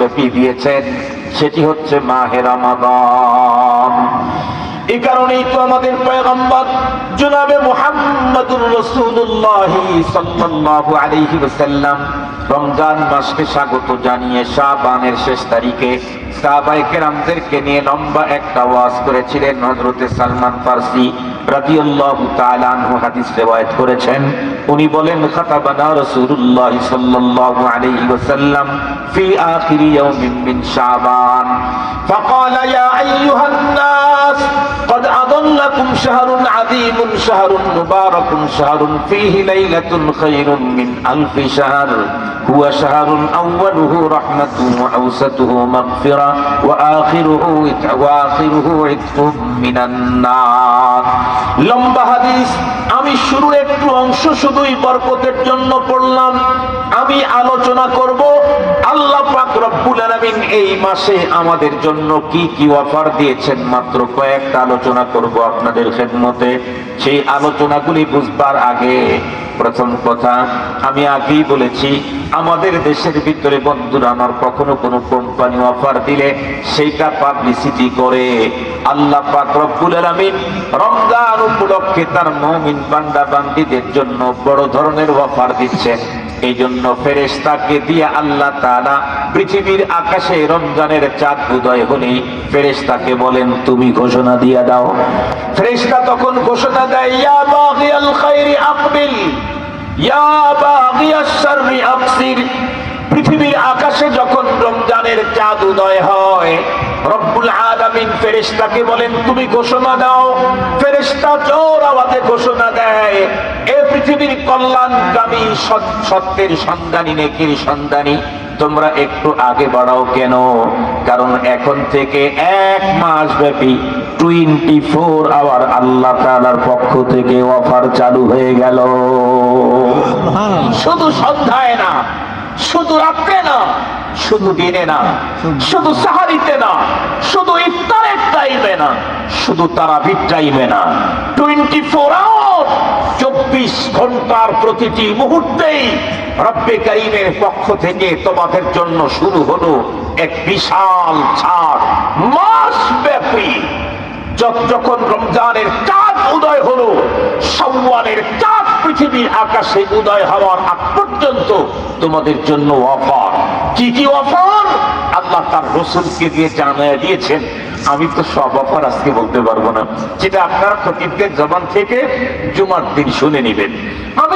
ব্যাপী দিয়েছেন, সেটি হচ্ছে মাহে রমাদান। এই কারণেই তো আমাদের পয়গম্বর জনাবে মুহাম্মদুর রাসূলুল্লাহ সাল্লাল্লাহু আলাইহি ওয়াসাল্লাম রমজান মাসকে স্বাগত জানিয়ে শাবানের শেষ তারিখে সাহাবায়ে কেরামদেরকে নিয়ে লম্বা একটা ওয়াজ করেছিলেন। হযরতে সালমান ফারসি রাদিয়াল্লাহু তাআলা আনহু হাদিস riwayat করেছেন। উনি বলেন, খাতাবানা রাসূলুল্লাহ সাল্লাল্লাহু আলাইহি ওয়াসাল্লাম ফি আখির ইয়াউমিন মিন শাবান ফাকালা ইয়া আইয়ুহান নাস قد أضلكم شهر عظيم شهر مبارك شهر فيه ليلة خير من ألف شهر هو شهر أوله رحمة وأوسطه مغفرة وآخره عتق من النار। লম্বা হাদিস। আমি শুরুর একটু অংশ শুধুই বরকতের জন্য পড়লাম। আমি আলোচনা করব আল্লাহ পাক রব্বুল আলামিন এই মাসে আমাদের জন্য কি কি অফার দিয়েছেন, মাত্র কয়েকটা আলোচনা করব আপনাদের খেদমতে। সেই আলোচনাগুলি বুঝবার আগে প্রথম কথা, আমি আগেই বলেছি, আমাদের দেশের ভিতরে বন্ধুরা আমার, কখনো কোনো কোম্পানি অফার দিলে সেইটা পাবলিসিটি করে আল্লাহ পাক রব্বুল আলামিন রমজান উপলক্ষে তার মুমিন বান্দা বান্দীদের জন্য বড় ধরনের অফার দিচ্ছেন। এই জন্য ফেরেশতাকে দিয়ে আল্লাহ তাআলা পৃথিবীর আকাশে রমজানের চাঁদ উদয় হলে ফেরেশতাকে বলেন, তুমি ঘোষণা দিয়ে দাও। ফেরেশতা তখন ঘোষণা দেয়, ইয়া বাগিয়াল খায়রি আকবিল ইয়া বাগিয়াশ শাররি আকসির। পৃথিবীর আকাশে যখন রমজানের চাঁদ উদয় হয়, রব্বুল আলামিন ফেরেশতাকে বলেন, তুমি ঘোষণা দাও। ফেরেশতা জোর আওয়াজে ঘোষণা দেয়, এ পৃথিবীর কল্যাণকামী সত্যের সন্ধানী, নেকির সন্ধানী, তোমরা একটু আগে বাড়াও। কেন? কারণ এখন থেকে 1 মাস ব্যাপী 24 আওয়ার আল্লাহ তাআলার পক্ষ থেকে অফার চালু হয়ে গেল। শুধু সন্ধ্যায় না, শুধু রাত্রে না, শুধু দিনে না, শুধু সাহারিতে না, শুধু ইফতারের টাইমে না, শুধু তারাবির টাইমে না, 24 আওয়ার 24 ঘন্টার প্রতিটি মুহূর্তেই রব্বে কারীমের পক্ষ থেকে তোমাদের জন্য শুরু হলো এক বিশাল ছাড়। মাস ব্যাপী যখন রমজানের চাঁদ উদয় হলো, শাওয়ালের চাঁদ পৃথিবীর আকাশে উদয় হওয়ার আগ পর্যন্ত তোমাদের জন্য অফার। কি কি অফার আল্লাহ তার রাসূলকে দিয়ে জানিয়ে দিয়েছেন। আমি তো সব অফার আজকে বলতে পারবো না, যেটা আপনারা খতিবদের জবান থেকে জুমার দিন শুনে নেবেন।